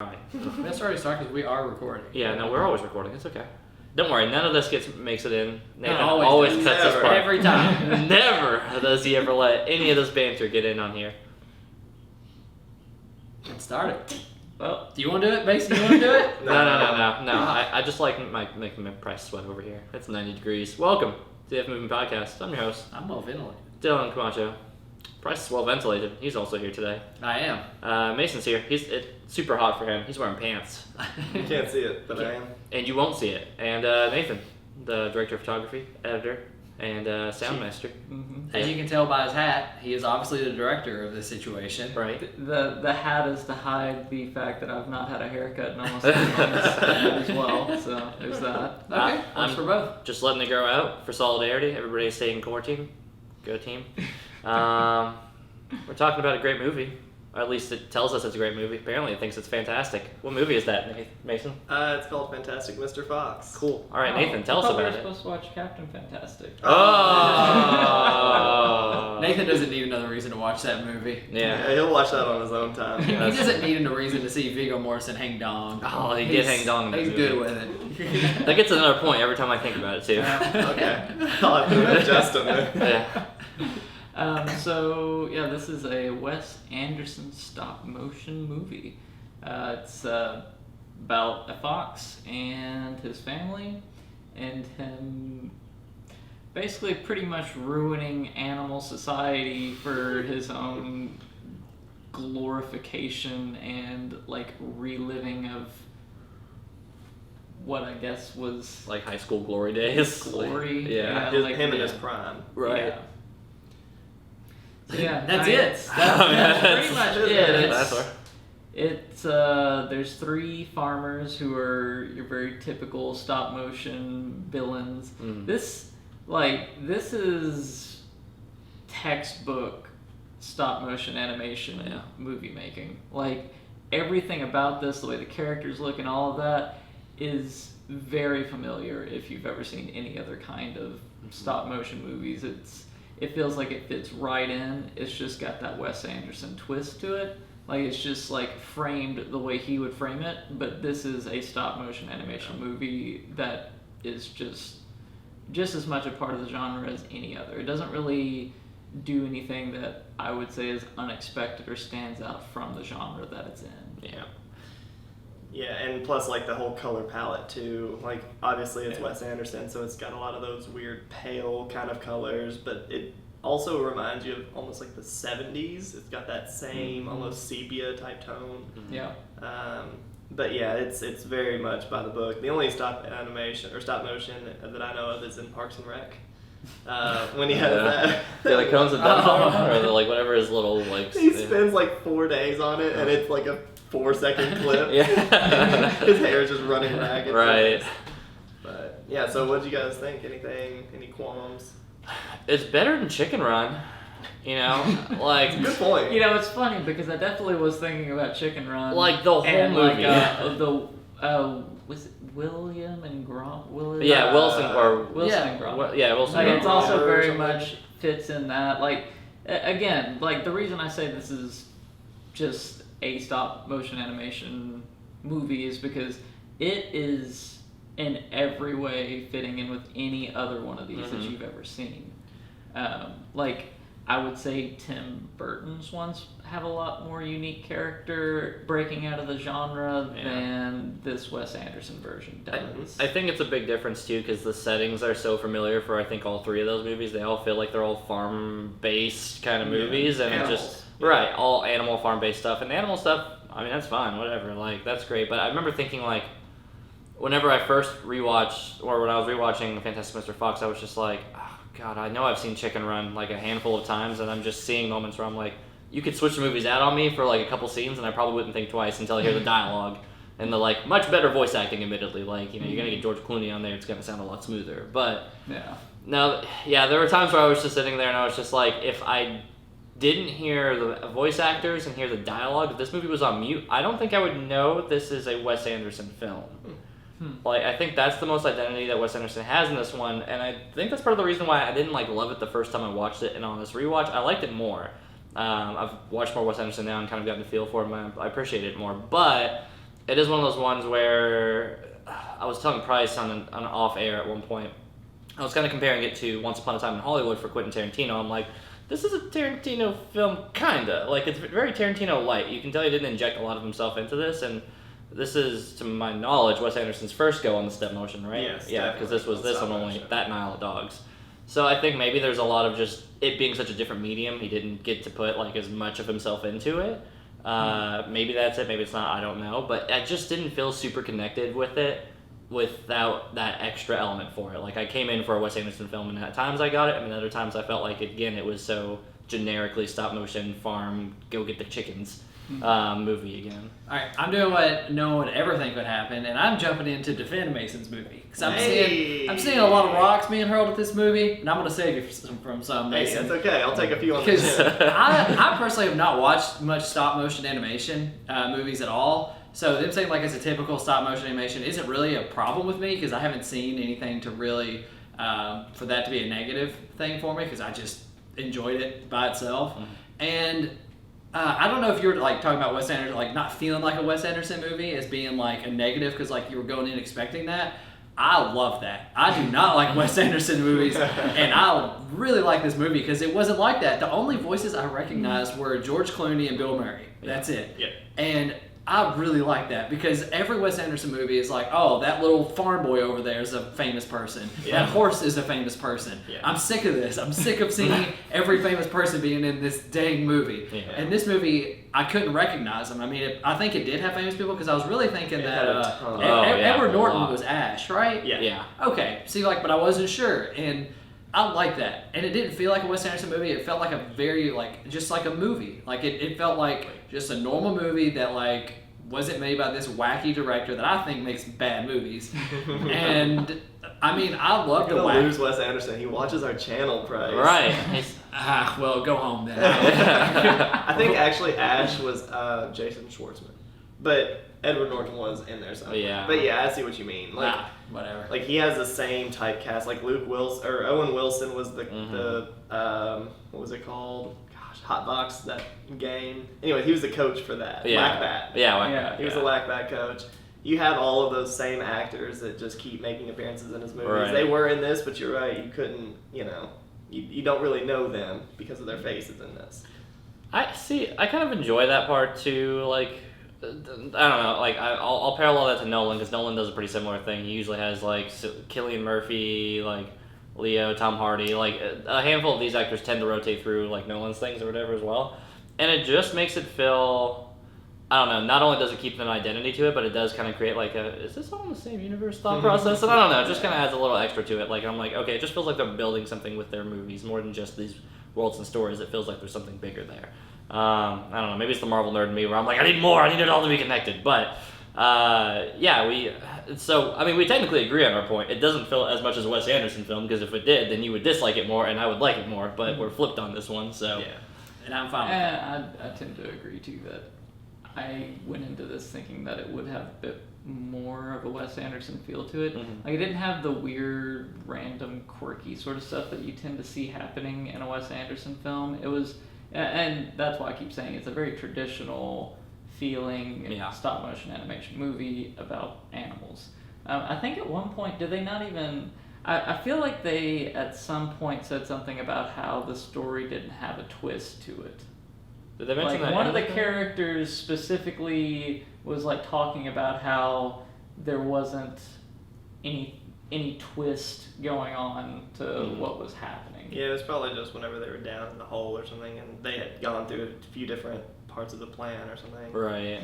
Let's already start because we are recording. Yeah, no, we're always recording. It's okay. Don't worry, none of this makes it in. Nathan No, always does. cuts this part. Every time. Never does he ever let any of this banter get in on here. Let's start it. Well, Do you want to do it, Mason? You want to do it? no. I just like making my price sweat over here. It's 90 degrees. Welcome to the F Moving Podcast. I'm your host, I'm well ventilated. Dylan Camacho. Price is well ventilated. He's also here today. I am. Mason's here. It's super hot for him. He's wearing pants. You can't see it, but I am. And you won't see it. And Nathan, the director of photography, editor, and soundmaster. Mm-hmm. As you can tell by his hat, he is obviously the director of this situation. Right. The hat is to hide the fact that I've not had a haircut in almost 3 months as well. So there's that. Okay, works for both. Just letting it grow out for solidarity. Everybody stay in quarantine. Go team. We're talking about a great movie. Or at least it tells us it's a great movie. Apparently it thinks it's fantastic. What movie is that, Mason? It's called Fantastic Mr. Fox. Cool. All right, Nathan, tell us I thought about we it. were supposed to watch Captain Fantastic. Oh. Nathan doesn't need another reason to watch that movie. Yeah. He'll watch that on his own time. He doesn't need a reason to see Viggo Mortensen hang dong. Oh, he did hang dong in that He's movie. good with it. That gets another point every time I think about it, too. Okay. I'll have to adjust on it. Yeah. So this is a Wes Anderson stop motion movie. It's about a fox and his family, and him basically pretty much ruining animal society for his own glorification and like reliving of what I guess was Like high school glory days. glory. Yeah. Him in his prime. Right. Yeah. So, yeah, That's I- it. That's pretty much it. That's It's there's 3 farmers who are your very typical stop motion villains. Mm. This is textbook stop motion animation Yeah. movie making. Like everything about this, the way the characters look and all of that is very familiar if you've ever seen any other kind of stop motion movies. It feels like it fits right in. It's just got that Wes Anderson twist to it. Like it's just like framed the way he would frame it, but this is a stop motion animation movie that is just as much a part of the genre as any other. It doesn't really do anything that I would say is unexpected or stands out from the genre that it's in. Yeah. Yeah, and plus like the whole color palette too. Like obviously it's Yeah. Wes Anderson, so it's got a lot of those weird pale kind of colors, but it also reminds you of almost like the 70s. It's got that same almost sepia type tone. Yeah. But yeah, it's very much by the book. The only stop animation or stop motion that I know of is in Parks and Rec. When he has that. Yeah, like cones of death or like whatever his little like. He spends like 4 days on it, and it's like a 4-second clip. Yeah. His hair is just running ragged. Right. But yeah, so what do you guys think? Any qualms? It's better than Chicken Run, you know, like Good point. You know, it's funny because I definitely was thinking about Chicken Run. Like the whole and movie. Was it William and Grom? William? Yeah, Wilson or Wilson yeah, and Grom. Wilson. Like, it's Grom. also or very something. much fits in that. Like, again, like the reason I say this is just a stop motion animation movie is because it is in every way fitting in with any other one of these that you've ever seen. Like, I would say Tim Burton's ones have a lot more unique character breaking out of the genre than this Wes Anderson version does. I think it's a big difference too because the settings are so familiar for I think all 3 of those movies. They all feel like they're all farm-based kind of movies, and Animals. just right, all animal farm-based stuff. And the animal stuff, I mean, that's fine, whatever. Like that's great. But I remember thinking like, whenever I first rewatched or when I was rewatching Fantastic Mr. Fox, I was just like, oh God, I know I've seen Chicken Run like a handful of times, and I'm just seeing moments where I'm like, you could switch the movies out on me for like a couple scenes, and I probably wouldn't think twice until I hear the dialogue. And the like much better voice acting, admittedly. Like, you know, you're gonna get George Clooney on there, it's gonna sound a lot smoother. But Yeah. no, yeah, there were times where I was just sitting there and I was just like, if I didn't hear the voice actors and hear the dialogue, if this movie was on mute, I don't think I would know this is a Wes Anderson film. Like, I think that's the most identity that Wes Anderson has in this one, and I think that's part of the reason why I didn't like love it the first time I watched it, and on this rewatch, I liked it more. I've watched more Wes Anderson now and kind of gotten a feel for him. I appreciate it more, but it is one of those ones where I was telling Price on an off air at one point. I was kind of comparing it to Once Upon a Time in Hollywood for Quentin Tarantino. I'm like, this is a Tarantino film, kinda. Like, it's very Tarantino light. You can tell he didn't inject a lot of himself into this, and this is, to my knowledge, Wes Anderson's first go on the step motion, right? Yes, yeah, because this was stop on only motion. That and Isle of Dogs. So I think maybe there's a lot of just it being such a different medium, he didn't get to put like as much of himself into it. Maybe that's it, maybe it's not, I don't know. But I just didn't feel super connected with it without that extra element for it. Like, I came in for a Wes Anderson film, and at times I got it, and other times I felt like, again, it was so generically stop motion, farm, go get the chickens movie again. All right, I'm doing what no one would ever think would happen, and I'm jumping in to defend Mason's movie because I'm seeing a lot of rocks being hurled at this movie, and I'm going to save you from some, Hey, Mason. that's okay. I'll take a few on the Because chin. I personally have not watched much stop motion animation movies at all. So them saying like it's a typical stop motion animation isn't really a problem with me because I haven't seen anything to really for that to be a negative thing for me because I just enjoyed it by itself. And I don't know if you're like talking about Wes Anderson, like not feeling like a Wes Anderson movie as being like a negative because like you were going in expecting that. I love that. I do not like Wes Anderson movies, and I really like this movie because it wasn't like that. The only voices I recognized were George Clooney and Bill Murray. That's it. Yeah. And I really like that because every Wes Anderson movie is like, oh, that little farm boy over there is a famous person. Yeah. That horse is a famous person. Yeah. I'm sick of this. I'm sick of seeing every famous person being in this dang movie. Yeah. And this movie, I couldn't recognize them. I mean, I think it did have famous people because I was really thinking It that had a ton. Edward a Norton lot. was Ash, right? Yeah. Yeah. Okay, see, like, but I wasn't sure, and I like that. And it didn't feel like a Wes Anderson movie. It felt like a very, like, just like a movie. Like, it felt like just a normal movie that, like, wasn't made by this wacky director that I think makes bad movies. And, I mean, I love the You're gonna wacky. lose Wes Anderson. He watches our channel, Price. Right. Well, go home then. I think actually Ash was Jason Schwartzman, but Edward Norton was in there somewhere. Yeah. But yeah, I see what you mean. Like, Whatever. like he has the same typecast. Like Luke Wilson or Owen Wilson was the what was it called? Gosh, Hot Box, that game. Anyway, he was the coach for that. Whack Bat. Yeah. He was the Whack Bat coach. You have all of those same actors that just keep making appearances in his movies. Right. They were in this, but you're right. You couldn't. You don't really know them because of their faces in this. I kind of enjoy that part too. Like, I don't know. Like, I'll parallel that to Nolan because Nolan does a pretty similar thing. He usually has like Cillian Murphy, like Leo, Tom Hardy. Like a handful of these actors tend to rotate through like Nolan's things or whatever as well, and it just makes it feel. I don't know. Not only does it keep an identity to it, but it does kind of create like is this all in the same universe thought process? And I don't know. It just kind of adds a little extra to it. Like, I'm like, okay, it just feels like they're building something with their movies more than just these worlds and stories. It feels like there's something bigger there. I don't know. Maybe it's the Marvel nerd in me where I'm like, I need more. I need it all to be connected. But we technically agree on our point. It doesn't feel as much as a Wes Anderson film because if it did, then you would dislike it more and I would like it more. But we're flipped on this one, so. Yeah. And I'm fine with that. I tend to agree too that I went into this thinking that it would have a bit more of a Wes Anderson feel to it. Mhm. Like, it didn't have the weird, random, quirky sort of stuff that you tend to see happening in a Wes Anderson film. It was, and that's why I keep saying it's a very traditional feeling stop motion animation movie about animals. I think at one point, did they not even... I feel like they at some point said something about how the story didn't have a twist to it. Did they mention Like, that? one of the characters specifically was like talking about how there wasn't any twist going on to what was happening. Yeah, it was probably just whenever they were down in the hole or something, and they had gone through a few different parts of the plan or something. Right.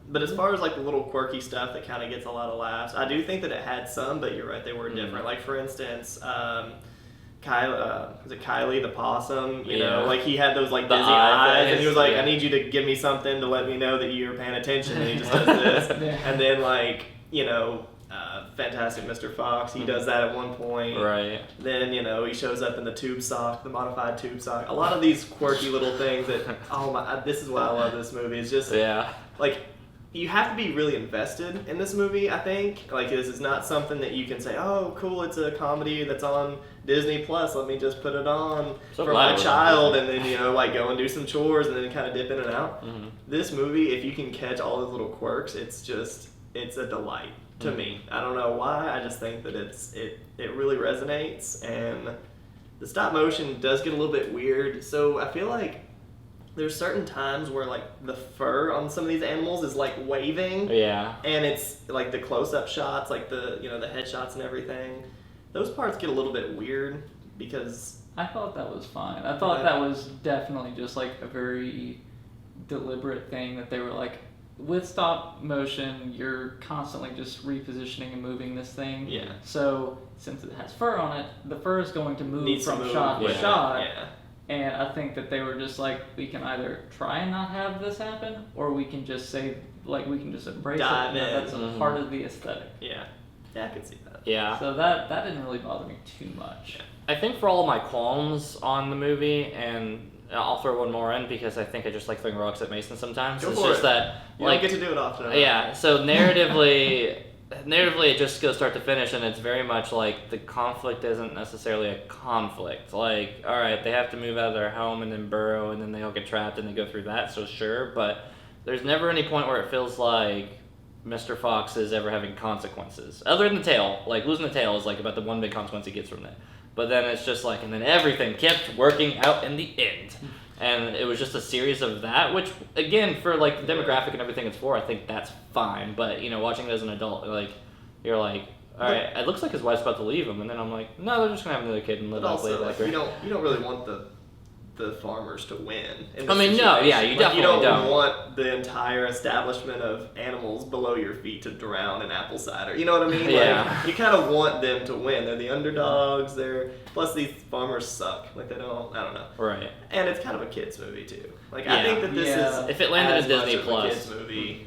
But as far as like the little quirky stuff that kind of gets a lot of laughs, I do think that it had some, but you're right, they were different. Like, for instance, Kylie the possum, you know, like he had those like The busy eyes, and he eyes, was like, yeah. I need you to give me something to let me know that you're paying attention, and he just does this. Yeah. And then like, Fantastic Mr. Fox, he does that at one point. Right. Then, he shows up in the tube sock, the modified tube sock. A lot of these quirky little things that, this is why I love this movie. It's just, Yeah. like, you have to be really invested in this movie, I think. Like, this is not something that you can say, oh, cool, it's a comedy that's on Disney Plus, let me just put it on for my child, and then, like, go and do some chores, and then kind of dip in and out. Mm-hmm. This movie, if you can catch all those little quirks, it's a delight to me. I don't know why, I just think that it really resonates, and the stop motion does get a little bit weird, so I feel like there's certain times where, like, the fur on some of these animals is, like, waving. Yeah. And it's, like, the close-up shots, like, the headshots and everything. Those parts get a little bit weird because... I thought that was fine. I thought that was definitely just, like, a very deliberate thing that they were, like, with stop motion, you're constantly just repositioning and moving this thing. Yeah. So, since it has fur on it, the fur is going to move shot to shot. Yeah. And I think that they were just like, we can either try and not have this happen, or we can just say, like, we can just embrace Dive it. in. That's a part of the aesthetic. Yeah. Yeah, I could see that. Yeah. So that didn't really bother me too much. I think for all of my qualms on the movie, and I'll throw one more in because I think I just like throwing rocks at Mason sometimes. Go it's for just it. that, you like, don't get to do it often. Yeah. So narratively, it just goes start to finish, and it's very much like the conflict isn't necessarily a conflict. Like, all right, they have to move out of their home and then burrow, and then they all get trapped and they go through that. So sure, but there's never any point where it feels like Mr. Fox is ever having consequences, other than the tail. Like, losing the tail is like about the one big consequence he gets from that. But then it's just like, and then everything kept working out in the end. And it was just a series of that, which, again, for, like, the demographic and everything it's for, I think that's fine. But, watching it as an adult, like, you're like, all right, it looks like his wife's about to leave him. And then I'm like, no, they're just going to have another kid and live happily ever after. You don't really want the farmers to win. I mean, no, yeah, you definitely don't. You don't want the entire establishment of animals below your feet to drown in apple cider. You know what I mean? Yeah. Like, you kind of want them to win. They're the underdogs. Plus these farmers suck. Like, I don't know. Right. And it's kind of a kids movie too. Like, I think that this is, if it landed as at Disney much Plus, of a kids movie.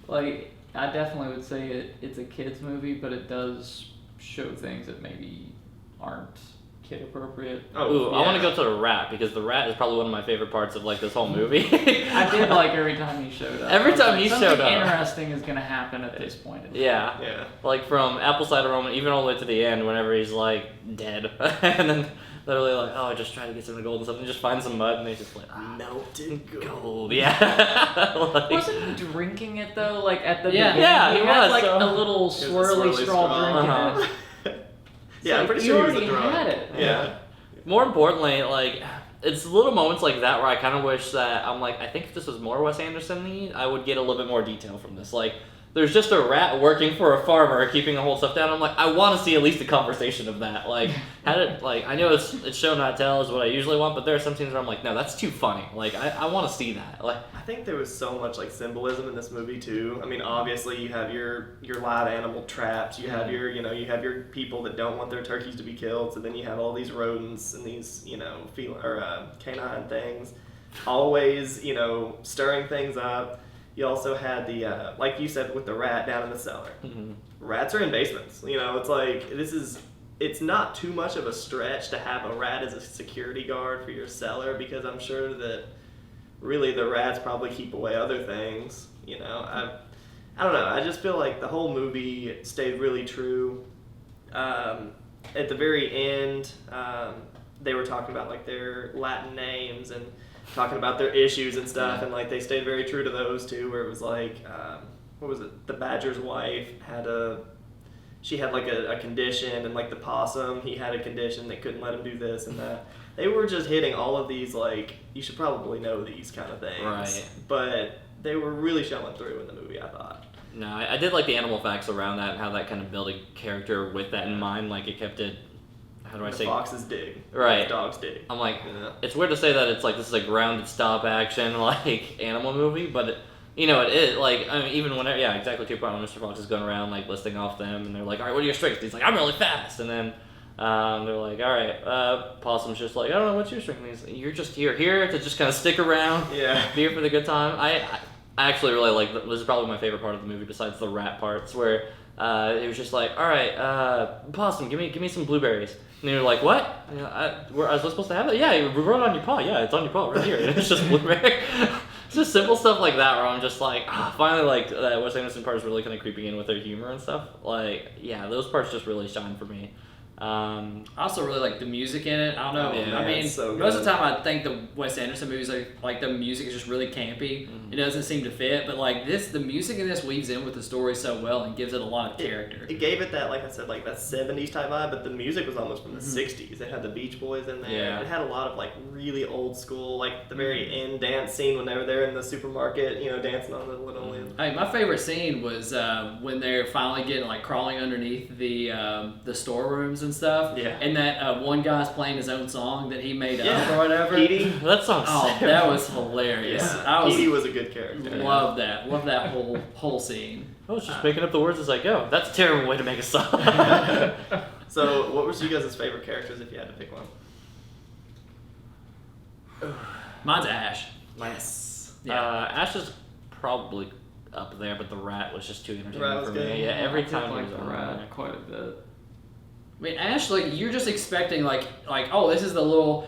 Like, I definitely would say it's a kids movie, but it does show things that maybe aren't kid appropriate. I want to go to the rat, because the rat is probably one of my favorite parts of, like, this whole movie. I did like every time he showed up. Every time he something showed up, interesting is going to happen at this point. Yeah. Like, from Apple Cider Moment, even all the way to the end, whenever he's, like, dead. And then literally like, oh, I just tried to get some gold and stuff, and just find some mud, and they just like, melted gold. Yeah. Like, wasn't he drinking it though? Like at the beginning, he had was, like so. a little swirly straw drink in it. Yeah, I'm like, pretty sure he was already a drunk. had it. Yeah. More importantly, like, it's little moments like that where I kind of wish that, I'm like, I think if this was more Wes Anderson-y, I would get a little bit more detail from this. Like, there's just a rat working for a farmer, keeping the whole stuff down. I'm like, I want to see at least a conversation of that. Like, I know it's show not tell is what I usually want, but there are some scenes where I'm like, no, that's too funny. Like, I want to see that. Like, I think there was so much, like, symbolism in this movie too. I mean, obviously you have your live animal traps, you have your, you have your people that don't want their turkeys to be killed, so then you have all these rodents and these, canine things, always, stirring things up. You also had the, like you said, with the rat down in the cellar. Mm-hmm. Rats are in basements. It's like, it's not too much of a stretch to have a rat as a security guard for your cellar, because I'm sure that really the rats probably keep away other things. I don't know. I just feel like the whole movie stayed really true. At the very end, they were talking about, like, their Latin names and talking about their issues and stuff, and, like, they stayed very true to those too, where it was like, what was it, the badger's wife had a condition, and, like, the possum, he had a condition that couldn't let him do this and that. They were just hitting all of these, like, you should probably know these kind of things. Right. But they were really showing through in the movie, I thought. No, I did like the animal facts around that and how that kind of built a character with that in mind. Like, it kept it, how do I say? Foxes dig. Right. Dogs dig. I'm like, it's weird to say that it's like, this is a grounded stop action, like, animal movie, but it is, like, I mean, even whenever, yeah, exactly to your point, when Mr. Fox is going around, like, listing off them, and they're like, all right, what are your strengths? He's like, I'm really fast, and then they're like, all right, Possum's just like, I don't know, what's your strength? And he's like, you're just here to just kind of stick around, be here for the good time. I actually really like, this is probably my favorite part of the movie besides the rat parts, where it was just like, all right, Possum, give me some blueberries. And you're like, what? I was supposed to have it? Yeah, you wrote it on your paw. Yeah, it's on your paw right here. It's just blueberry. Just simple stuff like that where I'm just like, finally, like, that Wes Anderson part is really kind of creeping in with their humor and stuff. Like, yeah, those parts just really shine for me. I also really like the music in it. I don't know. Yeah, I mean, so most of good. the time I think the Wes Anderson movies like the music is just really campy. It doesn't seem to fit, but like the music in this weaves in with the story so well and gives it a lot of character. It gave it that, like I said, like that 70s type vibe, but the music was almost from the 60s. It had the Beach Boys in there. Yeah. It had a lot of like really old school, like the very end dance scene when they were there in the supermarket, you know, dancing on the linoleum. Hey, my favorite scene was when they're finally getting like crawling underneath the storerooms and stuff. Yeah. And that one guy's playing his own song that he made up or whatever. Petey. That song's Oh, that was hilarious. I Petey was a good character. love that. Love that whole scene. I was just making up the words as I go. That's a terrible way to make a song. So, what was you guys' favorite characters if you had to pick one? Mine's Ash. Yes. Yeah. Ash is probably up there, but the rat was just too Rat entertaining was for good. me. Yeah, every I did time like he was the around. rat quite a bit. I mean, Ash, like, you're just expecting, like, oh, this is the little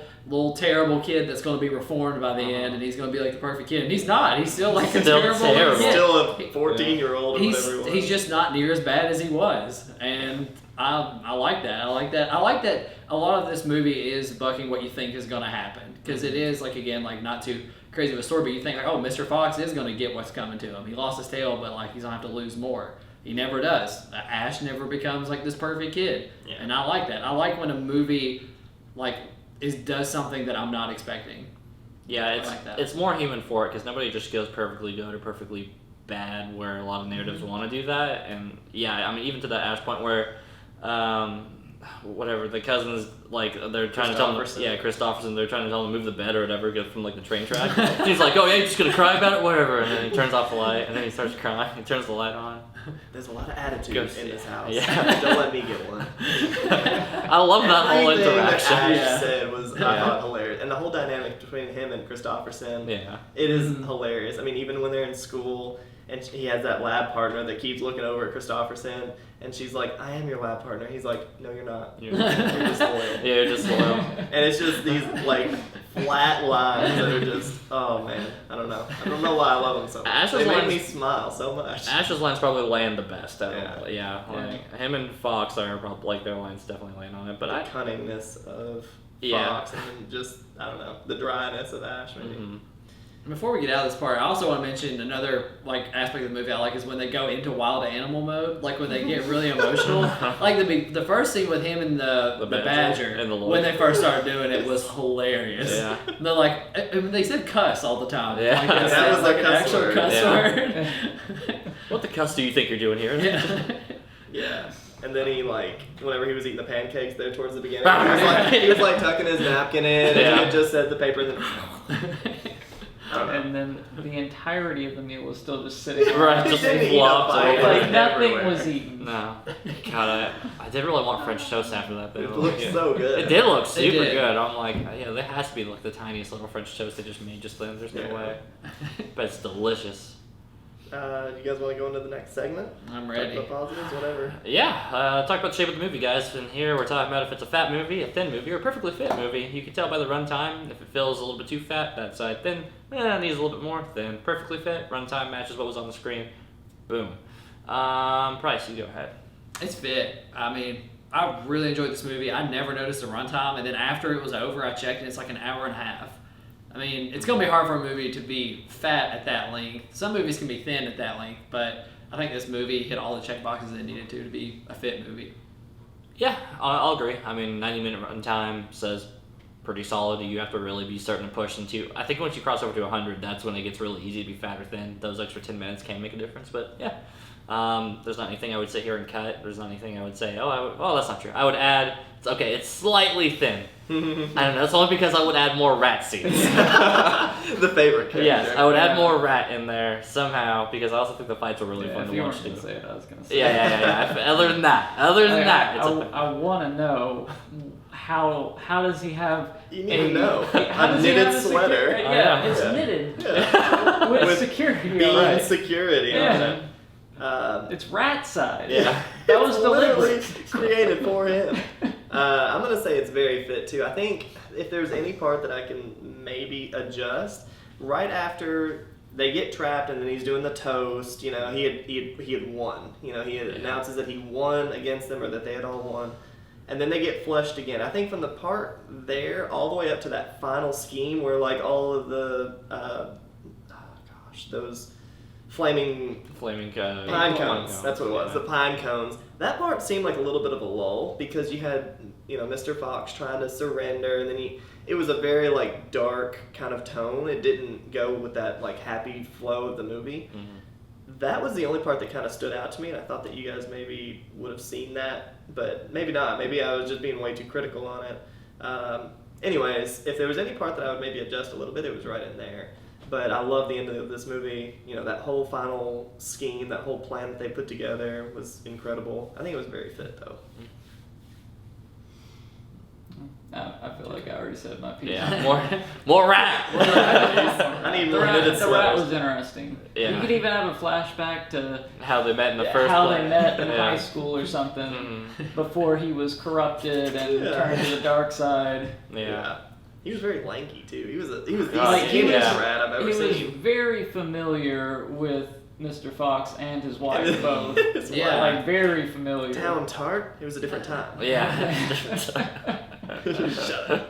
terrible kid that's going to be reformed by the end, and he's going to be like the perfect kid, and he's not. He's still like a Still terrible terrible. kid. Still a 14-year-old or whatever he was. He's just not near as bad as he was, and I like that. I like that a lot of this movie is bucking what you think is going to happen, because it is, like, again, like, not too crazy of a story, but you think, like, oh, Mr. Fox is going to get what's coming to him. He lost his tail, but, like, he's going to have to lose more. He never does. Ash never becomes like this perfect kid, Yeah. and I like that. I like when a movie like does something that I'm not expecting. Yeah, I like that. it's more human for it because nobody just goes perfectly good or perfectly bad where a lot of narratives want to do that. And yeah, I mean, even to that Ash point where, whatever, the cousins, like, they're trying to tell him, Christopherson. Christopherson, they're trying to tell him to move the bed or whatever, get from like the train track. And he's like, oh yeah, you're just gonna cry about it, whatever. And then he turns off the light, and then he starts crying. He turns the light on. There's a lot of attitude Goes- in this house. yeah. Don't let me get one. I love that whole Everything interaction. that Ash Yeah. said was, I Yeah. thought, hilarious. And the whole dynamic between him and Christopherson, Yeah. it is hilarious. I mean, even when they're in school, and he has that lab partner that keeps looking over at Christopherson, and she's like, I am your lab partner. He's like, no, you're not. You're You're just loyal. Yeah, you're just loyal. And it's just these, like, flat lines that are just, oh, man. I don't know. I don't know why I love them so much. Ash's They make lines- me smile so much. Ash's lines probably land the best. Yeah. Yeah, like him and Fox are probably like their lines definitely land on it. But the I, cunningness of Yeah. Fox and then just, I don't know, the dryness of Ash, maybe. mhm. Before we get out of this part, I also want to mention another like aspect of the movie I like is when they go into wild animal mode, like when they get really emotional. Like the first scene with him and the badger and the when they first started doing it was hilarious. Yeah. And they're like, they said cuss all the time. Yeah. Like, they That said, was like a an cuss actual word. cuss Yeah. word. What the cuss do you think you're doing here? Yeah. Yeah. And then he, like, whenever he was eating the pancakes there towards the beginning, he was like tucking his napkin in, and Yeah. he had just said the paper, and then, I don't know. And then the entirety of the meal was still just sitting Right, He just didn't eat a flopped bite. over. like nothing everywhere. was eaten. No. God, I did really want French toast after that. Though. It looked Yeah. so good. It did look It super did. good. I'm like, yeah, there has to be like the tiniest little French toast they just made just then. There's no Yeah. way. But it's delicious. You guys want to go into the next segment? I'm Talk ready. about positives, whatever. Yeah, talk about the shape of the movie, guys. And here we're talking about if it's a fat movie, a thin movie, or a perfectly fit movie. You can tell by the runtime. If it feels a little bit too fat, that side thin. Needs a little bit more. Thin, perfectly fit. Runtime matches what was on the screen. Boom. Price, you go ahead. It's fit. I mean, I really enjoyed this movie. I never noticed the runtime, and then after it was over, I checked, and it's like an hour and a half. I mean, it's going to be hard for a movie to be fat at that length. Some movies can be thin at that length, but I think this movie hit all the check boxes it needed to be a fit movie. Yeah, I'll agree. I mean, 90-minute runtime says pretty solid. You have to really be starting to push into. I think once you cross over to 100, that's when it gets really easy to be fat or thin. Those extra 10 minutes can make a difference, but yeah. There's not anything I would sit here and cut. There's not anything I would say, that's not true. I would add, it's slightly thin. I don't know, it's only because I would add more rat scenes. The favorite character. Yes, I would add more rat in there somehow because I also think the fights were really Yeah, fun if to you watch weren't too. gonna say it, I was gonna say. Yeah. Other than that, it's a thing. I want to know how does he have You need to know. how A does he knitted have sweater. Yeah, Yeah. it's Yeah. knitted Yeah. with security. Beam on it. security on Yeah. it. It's rat size. Yeah. That was It's literally deliberate. created for him. I'm going to say it's very fit, too. I think if there's any part that I can maybe adjust, right after they get trapped, and then he's doing the toast. You know, he had won. You know, he announces that he won against them, or that they had all won. And then they get flushed again. I think from the part there all the way up to that final scheme where like all of the those flaming pine cones. That's what it was. The pine cones. That part seemed like a little bit of a lull because you had, you know, Mr. Fox trying to surrender, and then it was a very like dark kind of tone. It didn't go with that like happy flow of the movie. Mm-hmm. That was the only part that kind of stood out to me, and I thought that you guys maybe would have seen that, but maybe not. Maybe I was just being way too critical on it. Anyways, if there was any part that I would maybe adjust a little bit, it was right in there. But I love the end of this movie. You know, that whole final scheme, that whole plan that they put together was incredible. I think it was very fit, though. I feel like I already said my piece. Yeah, more rap. I need more knitted The rat was interesting. Yeah. You could even have a flashback to how they met in the first how place. they met in high school or something before he was corrupted and turned to the dark side. Yeah. He was very lanky too. He was the Like, skinniest rat I've ever He was seen. very familiar with Mr. Fox and his wife both. Yeah. Like very familiar. Town tart. It was a different time. Yeah. Shut up.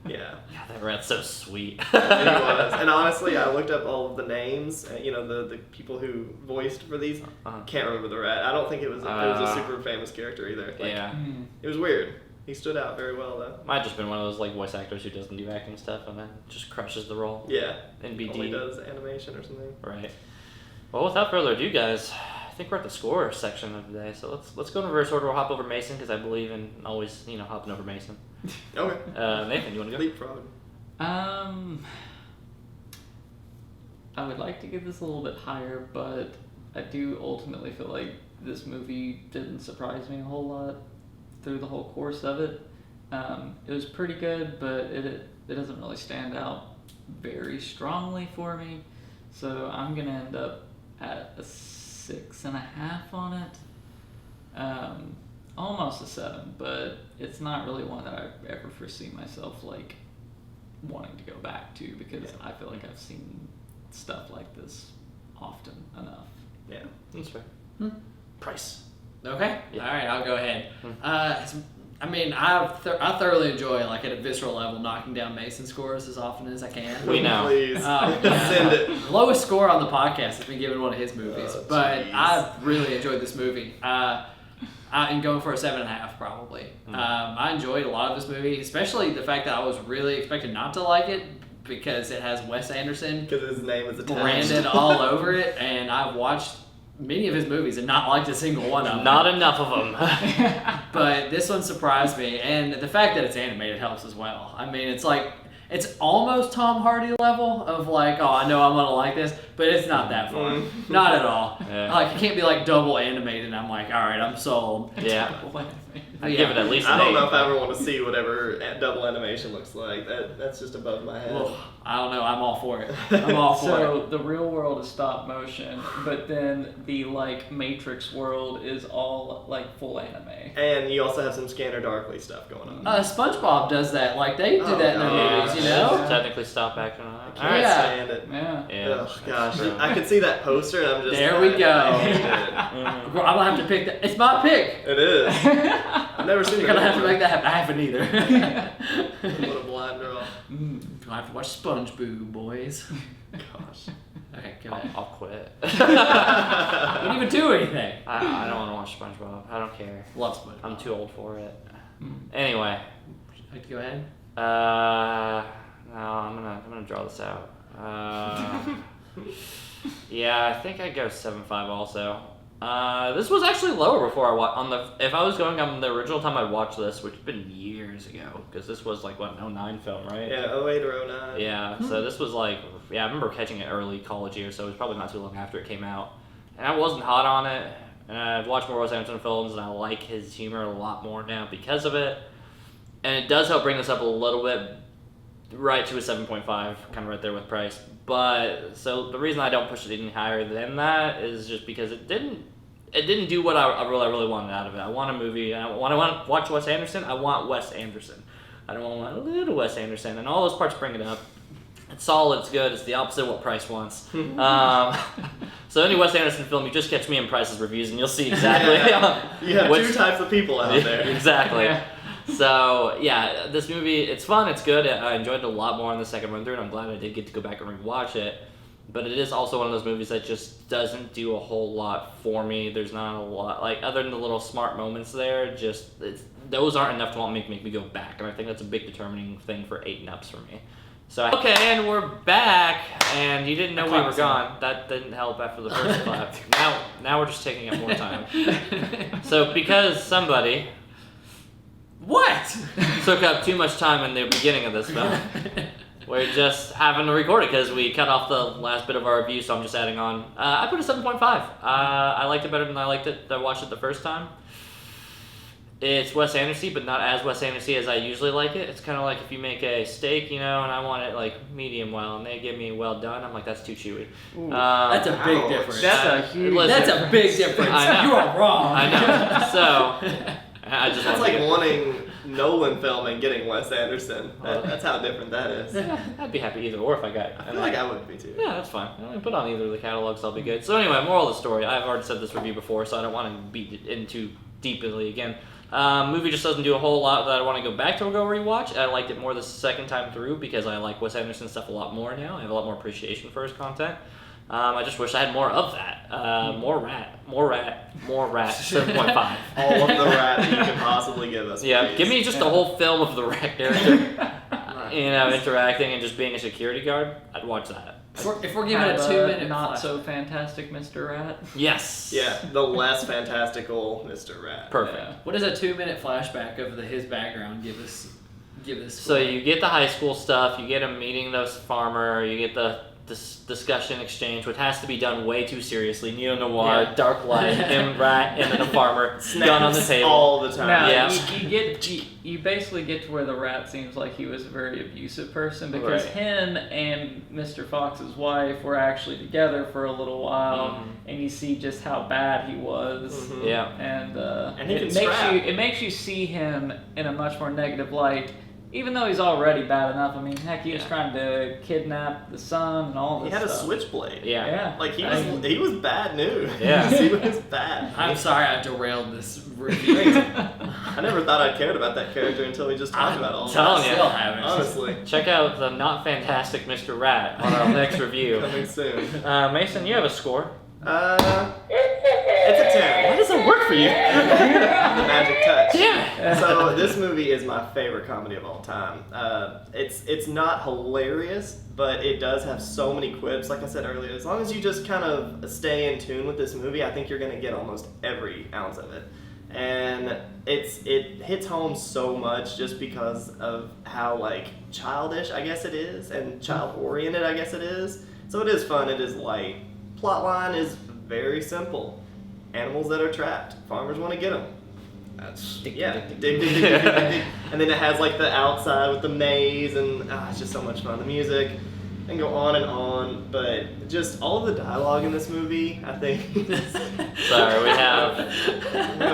Yeah. God, that rat's so sweet. He was. And honestly, I looked up all of the names. You know, the people who voiced for these. Can't remember the rat. I don't think it was a super famous character either. Like, Yeah. It was weird. He stood out very well though. Might have just been one of those like voice actors who doesn't do acting stuff and then just crushes the role. Yeah. In BD. Only does animation or something. Right. Well, without further ado, guys, I think we're at the score section of the day. So let's go in reverse order. We'll hop over Mason because I believe in always hopping over Mason. Okay. Nathan, you want to go? Leapfrog. I would like to give this a little bit higher, but I do ultimately feel like this movie didn't surprise me a whole lot through the whole course of it. It was pretty good, but it doesn't really stand out very strongly for me. So I'm gonna end up at a 6.5 on it. Almost a 7, but it's not really one that I ever foresee myself like wanting to go back to because I feel like I've seen stuff like this often enough. Yeah. That's fair. Price. Okay. Yeah. All right, I'll go ahead. I thoroughly enjoy, like, at a visceral level, knocking down Mason scores as often as I can. We know. Please. Yeah. Send it. Lowest score on the podcast has been given one of his movies, but jeez. I really enjoyed this movie. I'm going for a 7.5 probably. I enjoyed a lot of this movie, especially the fact that I was really expecting not to like it because it has Wes Anderson Because his name is attached. branded all over it, and I've watched many of his movies and not liked a single one of them. Not enough of them. But this one surprised me, and the fact that it's animated helps as well. I mean, it's like, it's almost Tom Hardy level of like, oh, I know I'm gonna like this, but it's not that far. Not at all. Yeah. Like, it can't be like double animated, and I'm like, all right, I'm sold. Yeah. I'd Yeah. give it at least an I don't 8. know if I ever want to see whatever double animation looks like. That's just above my head. Ugh, I don't know. I'm all for it. I'm all for it. So the real world is stop motion, but then the like Matrix world is all like full anime. And you also have some Scanner Darkly stuff going on. SpongeBob does that. Like, they do Oh, that in their gosh. movies, you know? Technically stop action on that. Can't Alright. Yeah. stand it. Yeah. Yeah. Ugh, gosh, True. I could see that poster and I'm just. There we go. I hate it. I'm gonna have to pick that. It's my pick. It is. I've never seen You're it. gonna have to make that happen. I haven't either. What a blind draw. I have to watch SpongeBob, boys. Gosh. Okay, go ahead. I'll quit. I didn't even do anything. I don't want to watch SpongeBob. I don't care. Love SpongeBob. I'm too old for it. Anyway, Like to go ahead? no, I'm gonna draw this out. Yeah, I think I'd go 7.5 also. This was actually lower before I watched if I was going on the original time I watched this, which had been years ago, because this was like what, an 09 film, right? Yeah, 08 or 09. Yeah, so this was like, I remember catching it early college years, so it was probably not too long after it came out. And I wasn't hot on it, and I've watched more Wes Anderson films, and I like his humor a lot more now because of it. And it does help bring this up a little bit, right to a 7.5, kind of right there with Price. But, so the reason I don't push it any higher than that is just because it didn't do what I really wanted out of it. I want a movie, I want to watch Wes Anderson, I want Wes Anderson. I don't want a little Wes Anderson, and all those parts bring it up. It's solid, it's good, it's the opposite of what Price wants. So any Wes Anderson film, you just catch me in Price's reviews and you'll see exactly. You have two types of people out there. Exactly. Yeah. So yeah, this movie, it's fun, it's good. I enjoyed it a lot more on the second run through, and I'm glad I did get to go back and rewatch it. But it is also one of those movies that just doesn't do a whole lot for me. There's not a lot, like, other than the little smart moments there, those aren't enough to make me go back. And I think that's a big determining thing for 8 and ups for me. So, okay, and we're back, and you didn't know we were gone. That didn't help after the first clap. Now we're just taking up more time. So because somebody What? took up too much time in the beginning of this film, we're just having to record it because we cut off the last bit of our review, so I'm just adding on. I put a 7.5. I liked it better than I watched it the first time. It's Wes Anderson, but not as Wes Anderson as I usually like it. It's kind of like if you make a steak, and I want it like medium well, and they give me well done, I'm like, that's too chewy. That's a big difference. That's a big difference. I know. You are wrong. I know. So I just That's want like to wanting Nolan film and getting Wes Anderson. That's how different that is. I'd be happy either or if I got. I feel like I would be too. Yeah, that's fine. I put on either of the catalogs, I'll be good. So anyway, moral of the story. I've already said this review before, so I don't want to beat it in too deeply again. Movie just doesn't do a whole lot that I want to go back to go rewatch. I liked it more the second time through because I like Wes Anderson stuff a lot more now. I have a lot more appreciation for his content. I just wish I had more of that. More rat. 7.5. All of the rat that you can possibly give us. Yeah, please. give me just a whole film of the rat character, interacting and just being a security guard. I'd watch that. If we're giving it a 2-minute not flash. so fantastic Mr. Rat. Yes. Yeah, the less fantastical Mr. Rat. Perfect. Yeah. What does a 2-minute flashback of his background give us? So you get the high school stuff, you get him meeting the farmer, you get the discussion exchange, which has to be done way too seriously. Neo-noir, Yeah. dark light, him rat, and then a farmer, gun on the table. all the time. Now, Yeah. you basically get to where the rat seems like he was a very abusive person because Right. him and Mr. Fox's wife were actually together for a little while, Mhm. and you see just how bad he was. Mhm. Yeah. And he it can makes scrap. it makes you see him in a much more negative light, even though he's already bad enough. I mean, heck, he was Yeah. trying to kidnap the son and all He this had a stuff. switchblade. Yeah. Yeah, Like he I was, mean, he was bad news. Yeah. He was bad. I'm sorry I derailed this review. I never thought I cared about that character until we just talked about all of telling that. you. Still haven't. Honestly, Check out the not fantastic Mr. Rat on our next review. coming soon. Mason, you have a score. It's a 10. Why does it work for you? The magic touch. Yeah. So this movie is my favorite comedy of all time. It's not hilarious, but it does have so many quips. Like I said earlier, as long as you just kind of stay in tune with this movie, I think you're gonna get almost every ounce of it. And it hits home so much just because of how like childish I guess it is, and child oriented I guess it is. So it is fun. It is light. Plotline is very simple. Animals that are trapped. Farmers want to get them. That's dig. And then it has like the outside with the maze, and it's just so much fun. The music, and go on, but just all of the dialogue in this movie, I think. Sorry, we have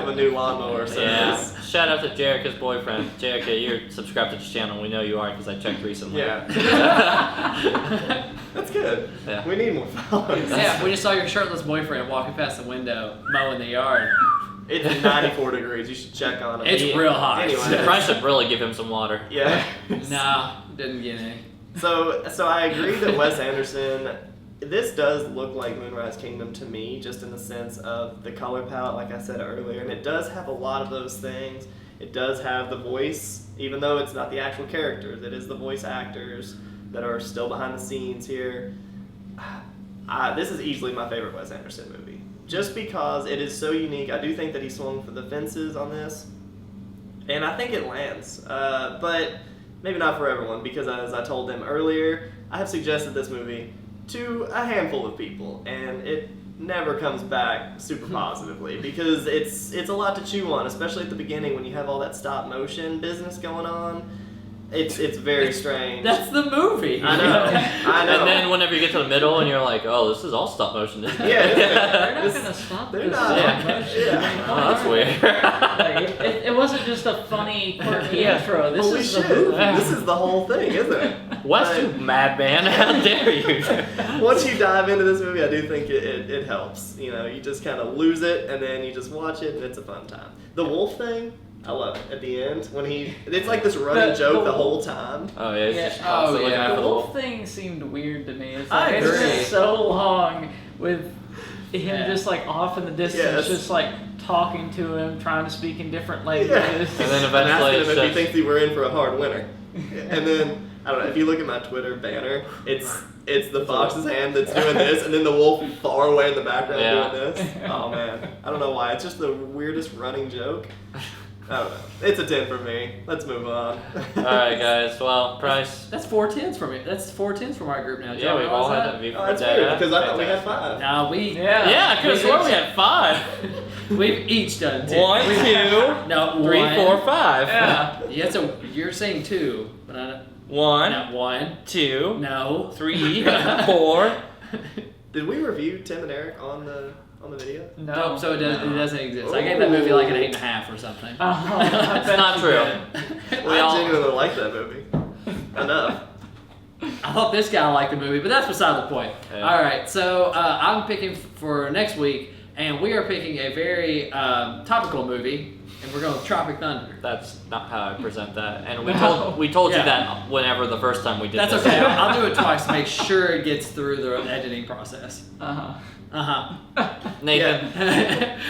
a new lawnmower service. Yeah. Shout out to Jerica's boyfriend. Jerica, you're subscribed to this channel. We know you are because I checked recently. Yeah. That's good. Yeah. We need more followers. Yeah, we just saw your shirtless boyfriend walking past the window, mowing the yard. It's 94 degrees. You should check on him. It's real hot. Anyway. Probably should really give him some water. Yeah. No, didn't get any. So I agree that Wes Anderson, this does look like Moonrise Kingdom to me, just in the sense of the color palette, like I said earlier, and it does have a lot of those things. It does have the voice, even though it's not the actual characters, it is the voice actors that are still behind the scenes here. This is easily my favorite Wes Anderson movie, just because it is so unique. I do think that he swung for the fences on this, and I think it lands, but maybe not for everyone, because as I told them earlier, I have suggested this movie to a handful of people, and it never comes back super positively, because it's a lot to chew on, especially at the beginning when you have all that stop motion business going on. It's very strange. That's the movie. I know. And then whenever you get to the middle and you're like, oh, this is all stop motion, isn't it? Yeah, They're not This- gonna stop they're this. not. Yeah. Oh, that's weird. Like, it wasn't just a funny, quirky intro. This Holy is shit. the movie. This is the whole thing, isn't it? Wes, you madman! How dare you? Once you dive into this movie, I do think it helps. You know, you just kind of lose it, and then you just watch it, and it's a fun time. The wolf thing, I love it. At the end, when it's like this running joke the whole time. Oh yeah, he's Yeah. just constantly looking yeah. out The for the wolf wolf. thing seemed weird to me. It's I like, it's agree. just so long with him Yeah. just like off in the distance, Yes. just like talking to him, trying to speak in different languages. And then And eventually asking it's him if he just thinks we're in for a hard winter. And then I don't know if you look at my Twitter banner, it's the fox's hand that's doing this, and then the wolf far away in the background Yeah. doing this. Oh man, I don't know why. It's just the weirdest running joke. I don't know. It's a 10 for me. Let's move on. all right, guys. Well, Price. That's 4 10s for me. That's 4 10s from our group now. Did Yeah, y'all we've all realize had that. We've Oh, that's yeah, weird because I thought we had fantastic. 5. No, we. Yeah, I could have sworn we had 5. We've each done 10. 1, 2, No, 3, 1. 4, 5. Yeah. Yeah, so you're saying 2, but I 1, not 1. 2, No. 3, 4. Did we review Tim and Eric on the video? No. Nope, so it doesn't exist. I gave that movie like an 8.5 or something. I It's bet not you true. did. We I all- genuinely like that movie. Enough. I thought this guy liked the movie, but that's beside the point. Yeah. All right, so I'm picking for next week, and we are picking a very topical movie, and we're going with Tropic Thunder. That's not how I present that. And we No. told Yeah. you that whenever the first time we did That's this. okay. I'll do it twice to make sure it gets through the editing process. Uh-huh. Nathan,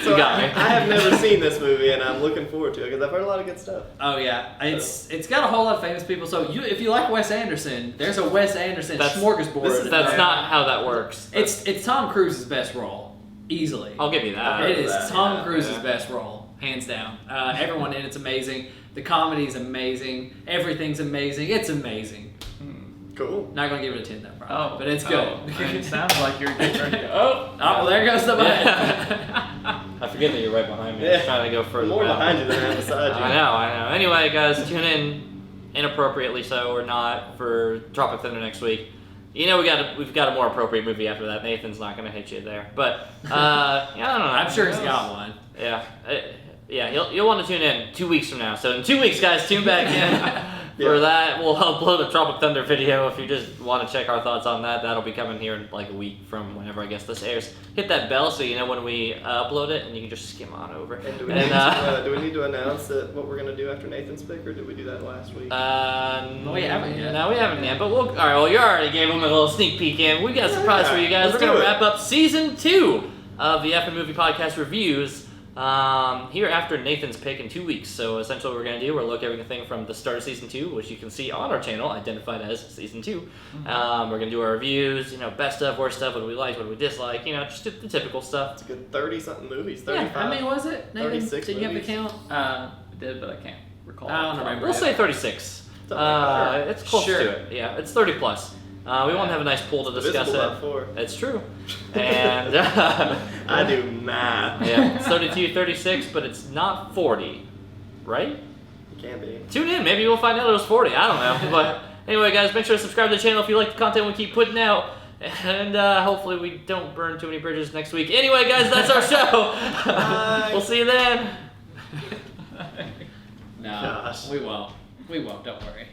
So you got me. I have never seen this movie, and I'm looking forward to it because I've heard a lot of good stuff. Oh yeah, it's got a whole lot of famous people. So if you like Wes Anderson, there's a Wes Anderson smorgasbord. That's not how that works. It's Tom Cruise's best role, easily. I'll give you that. Okay. It is that, Tom yeah, Cruise's yeah. best role, hands down. Everyone in it's amazing. The comedy's amazing. Everything's amazing. It's amazing. Cool. Not gonna give it a 10 though, probably. Oh, But it's good. Oh, it sounds like you're getting ready to go. Oh, well, there goes the button. I forget that you're right behind me. I was Yeah. trying to go further More back. behind you than I am beside you. I know. Anyway, guys, tune in, inappropriately so or not, for Tropic Thunder next week. You know we've got a more appropriate movie after that. Nathan's not gonna hit you there, but yeah, I don't know. I'm sure he's got one. Yeah, you'll want to tune in 2 weeks from now. So in 2 weeks, guys, tune back in for that. We'll upload a Tropic Thunder video if you just want to check our thoughts on that. That'll be coming here in like a week from whenever I guess this airs. Hit that bell so you know when we upload it, and you can just skim on over. And do we, And, need to announce what we're gonna do after Nathan's pick, or did we do that last week? No, we haven't yet. No, we haven't yet. But all right. Well, you already gave them a little sneak peek in. We got a surprise for you guys. Let's We're gonna do it. wrap up season 2 of the F and Movie Podcast reviews. Here after Nathan's pick in 2 weeks. So essentially what we're going to do, we're look at everything from the start of season 2, which you can see on our channel, identified as season 2. We're going to do our reviews, best stuff, worst stuff, what do we like, what do we dislike, just the typical stuff. It's a good 30-something movies. Yeah, 35. how many was it? Nathan? 36 Did you have the movies. count? I did, but I can't recall. I don't remember. We'll say 36. Something like that. It's close Sure. to it. Yeah, it's 30 plus. We won't have a nice pool to discuss Divisible by it. 4. It's true. And I do math. yeah, it's 32, 36, but it's not 40, right? It can be. Tune in, maybe we'll find out it was 40. I don't know. But anyway, guys, make sure to subscribe to the channel if you like the content we keep putting out. And hopefully we don't burn too many bridges next week. Anyway, guys, that's our show. Bye. We'll see you then. No, Gosh. we won't. We won't. Don't worry.